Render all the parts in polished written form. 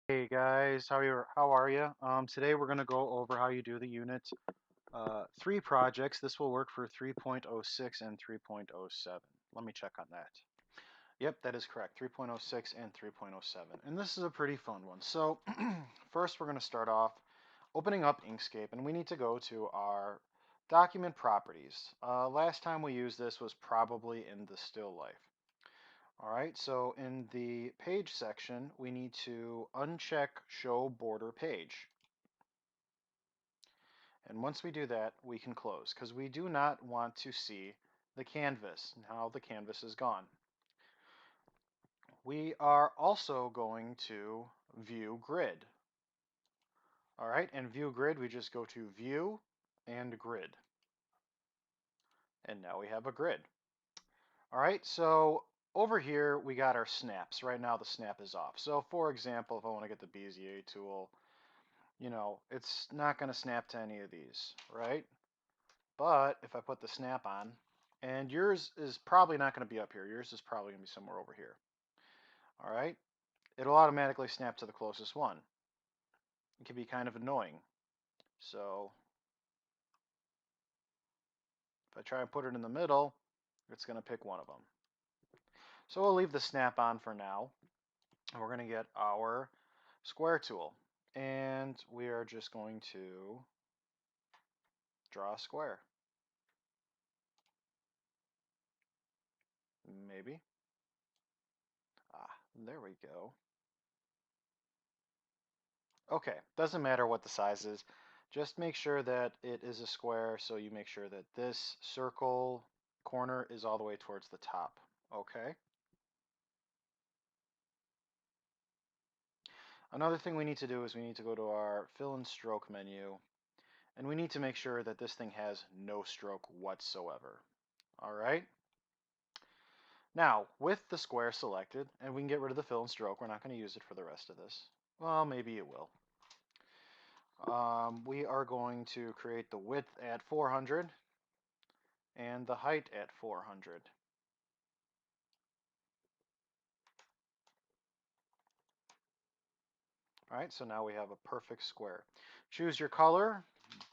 Hey guys, how are you? Today we're going to go over how you do the Unit 3 projects. This will work for 3.06 and 3.07. Let me check on that. Yep, that is correct. 3.06 and 3.07. And this is a pretty fun one. So first we're going to start off opening up Inkscape, and we need to go to our document properties. Last time we used this was probably in the still life. All right, so in the page section, we need to uncheck show border page. And once we do that, we can close because we do not want to see the canvas. Now the canvas is gone. We are also going to view grid. All right, and view grid, we just go to view and grid. And now we have a grid. All right, so over here we got our snaps. Right now the snap is off. So for example, if I want to get the Bezier tool, it's not going to snap to any of these, right? But if I put the snap on, and yours is probably not going to be up here. Yours is probably going to be somewhere over here. All right? It'll automatically snap to the closest one. It can be kind of annoying. So if I try and put it in the middle, it's going to pick one of them. So we'll leave the snap on for now. And we're going to get our square tool. And we are just going to draw a square. Maybe. There we go. Okay, doesn't matter what the size is. Just make sure that it is a square, so you make sure that this circle corner is all the way towards the top. Okay. Another thing we need to do is we need to go to our fill and stroke menu, and we need to make sure that this thing has no stroke whatsoever. All right. Now, with the square selected, and we can get rid of the fill and stroke, we're not going to use it for the rest of this. Well, maybe it will. We are going to create the width at 400 and the height at 400. All right, so now we have a perfect square. Choose your color.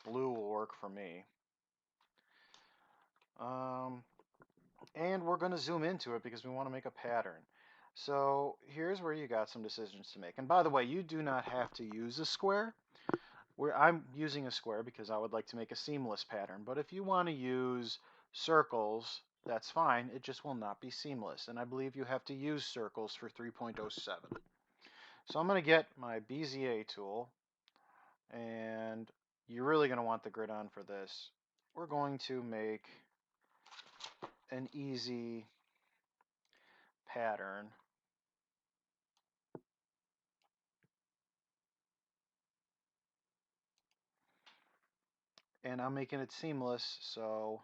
Blue will work for me. Um, and we're going to zoom into it because we want to make a pattern. So here's where you got some decisions to make. And by the way, you do not have to use a square. I'm using a square because I would like to make a seamless pattern. But if you want to use circles, that's fine. It just will not be seamless. And I believe you have to use circles for 3.07. So I'm going to get my Bezier tool, and you're really going to want the grid on for this. We're going to make an easy pattern. And I'm making it seamless, so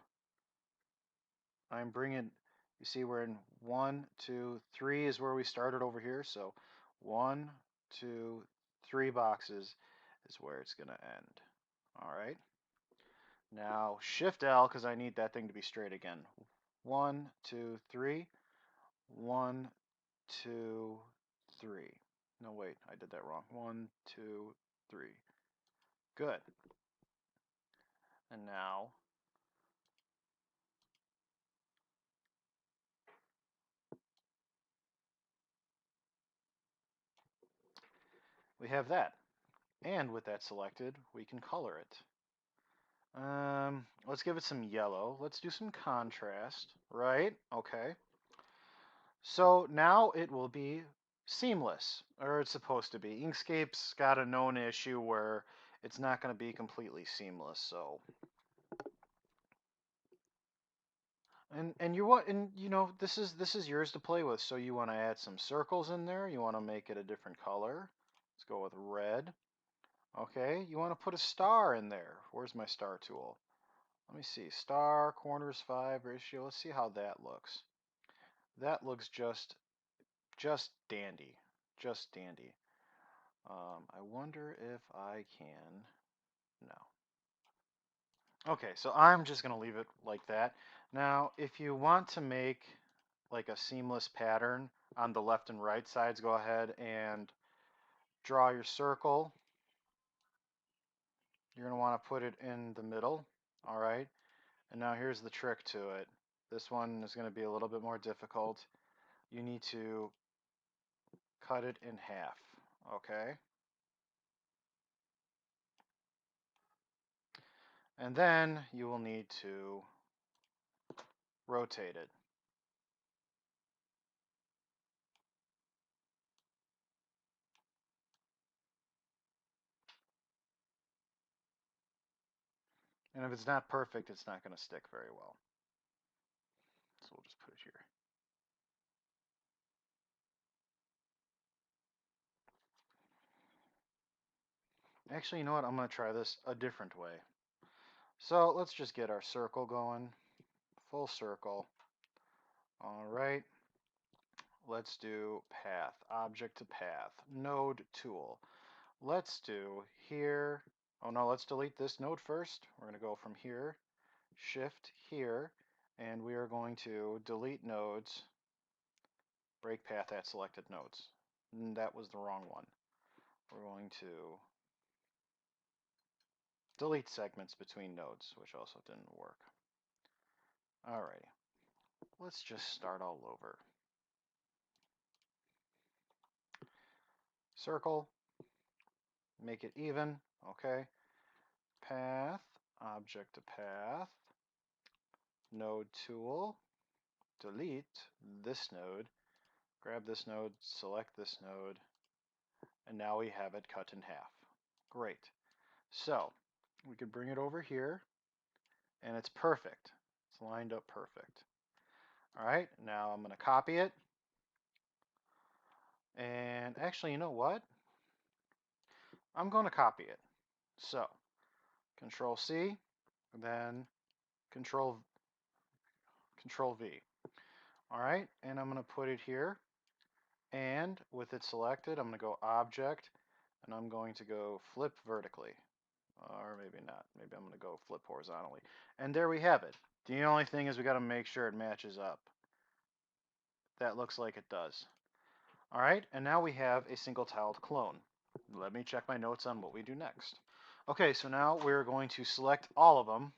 I'm bringing, you see we're in 1, 2, 3 is where we started over here. So 1, 2, 3 boxes is where it's going to end. All right. Now Shift L because I need that thing to be straight again. 1, 2, 3. 1, 2, 3. No, wait, I did that wrong. 1, 2, 3. Good. And now we have that. And with that selected, we can color it. Let's give it some yellow. Let's do some contrast, right? Okay. So now it will be seamless, or it's supposed to be. Inkscape's got a known issue where it's not going to be completely seamless, so and you want and this is yours to play with. So you want to add some circles in there. You want to make it a different color. Let's go with red. Okay, you want to put a star in there. Where's my star tool? Let me see. Star, corners 5, ratio. Let's see how that looks. That looks just dandy. Just dandy. I wonder if I can. No. Okay, so I'm just going to leave it like that. Now, if you want to make like a seamless pattern on the left and right sides, go ahead and draw your circle. You're going to want to put it in the middle. All right. And now here's the trick to it. This one is going to be a little bit more difficult. You need to cut it in half. Okay. And then you will need to rotate it. And if it's not perfect, it's not going to stick very well. So we'll just put it here. Actually, you know what? I'm going to try this a different way. So let's just get our circle going. Full circle. All right. Let's do path, object to path, node tool. Let's do here. Oh no, let's delete this node first. We're going to go from here, shift here, and we are going to delete nodes, break path at selected nodes. And that was the wrong one. We're going to delete segments between nodes, which also didn't work. Alrighty, let's just start all over. Circle, make it even, okay. Path, object to path, node tool, delete this node, grab this node, select this node, and now we have it cut in half. Great. So we could bring it over here, and it's perfect. It's lined up perfect. All right, now I'm going to copy it. And actually, you know what? I'm going to copy it. So Control C, then Control V. All right, and I'm going to put it here. And with it selected, I'm going to go Object, and I'm going to go Flip vertically. Or maybe not. Maybe I'm going to go Flip horizontally. And there we have it. The only thing is we got to make sure it matches up. That looks like it does. All right, and now we have a single-tiled clone. Let me check my notes on what we do next. Okay, so now we're going to select all of them.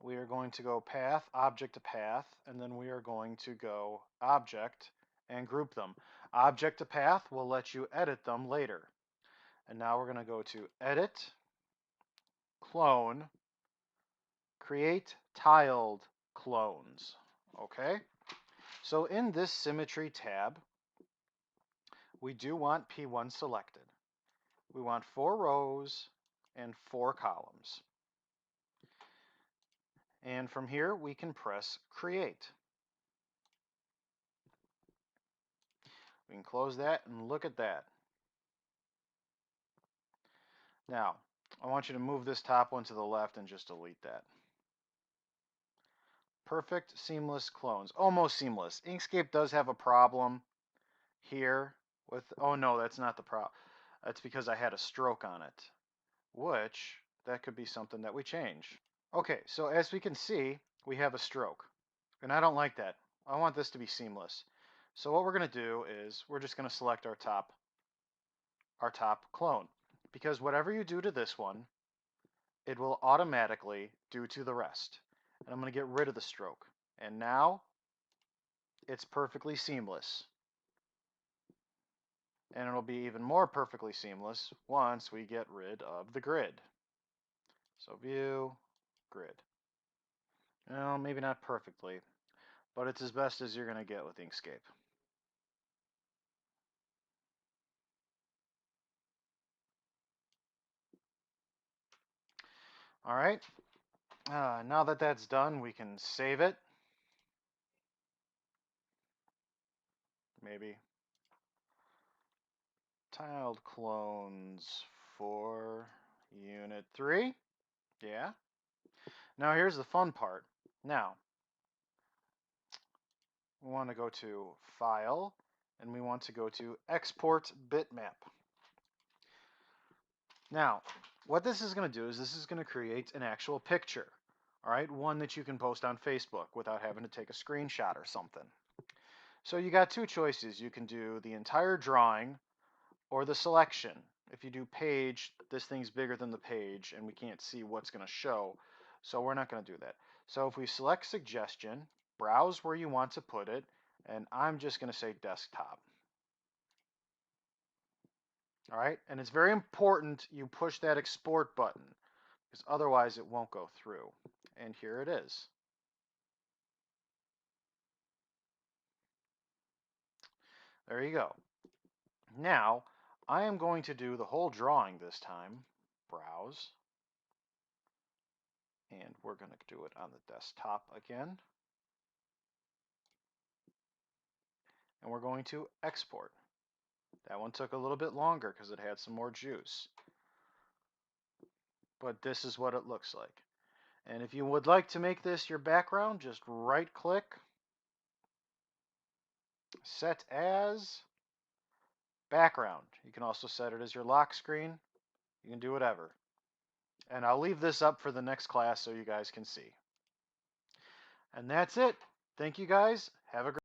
We are going to go path, object to path, and then we are going to go object and group them. Object to path will let you edit them later. And now we're going to go to edit, clone, create tiled clones. Okay, so in this symmetry tab, we do want P1 selected. We want 4 rows and 4 columns. And from here, we can press create. We can close that and look at that. Now, I want you to move this top one to the left and just delete that. Perfect seamless clones. Almost seamless. Inkscape does have a problem here with, oh no, that's not the problem. That's because I had a stroke on it, which that could be something that we change. Okay, so as we can see, we have a stroke, and I don't like that. I want this to be seamless. So what we're going to do is we're just going to select our top clone, because whatever you do to this one, it will automatically do to the rest. And I'm going to get rid of the stroke. And now it's perfectly seamless. And it'll be even more perfectly seamless once we get rid of the grid. So view, grid. Well, maybe not perfectly, but it's as best as you're going to get with Inkscape. All right, now that that's done, we can save it. Maybe. Tiled clones for Unit 3. Yeah. Now here's the fun part. Now, we want to go to File, and we want to go to Export Bitmap. Now, what this is going to do is this is going to create an actual picture, all right, one that you can post on Facebook without having to take a screenshot or something. So you got two choices. You can do the entire drawing or the selection. If you do page, this thing's bigger than the page and we can't see what's going to show. So we're not going to do that. So if we select suggestion, browse where you want to put it, and I'm just going to say desktop. All right, and it's very important you push that export button because otherwise it won't go through. And here it is. There you go. Now, I am going to do the whole drawing this time. Browse. And we're going to do it on the desktop again. And we're going to export. That one took a little bit longer because it had some more juice. But this is what it looks like. And if you would like to make this your background, just right click, set as background. You can also set it as your lock screen. You can do whatever. And I'll leave this up for the next class so you guys can see. And that's it. Thank you guys. Have a great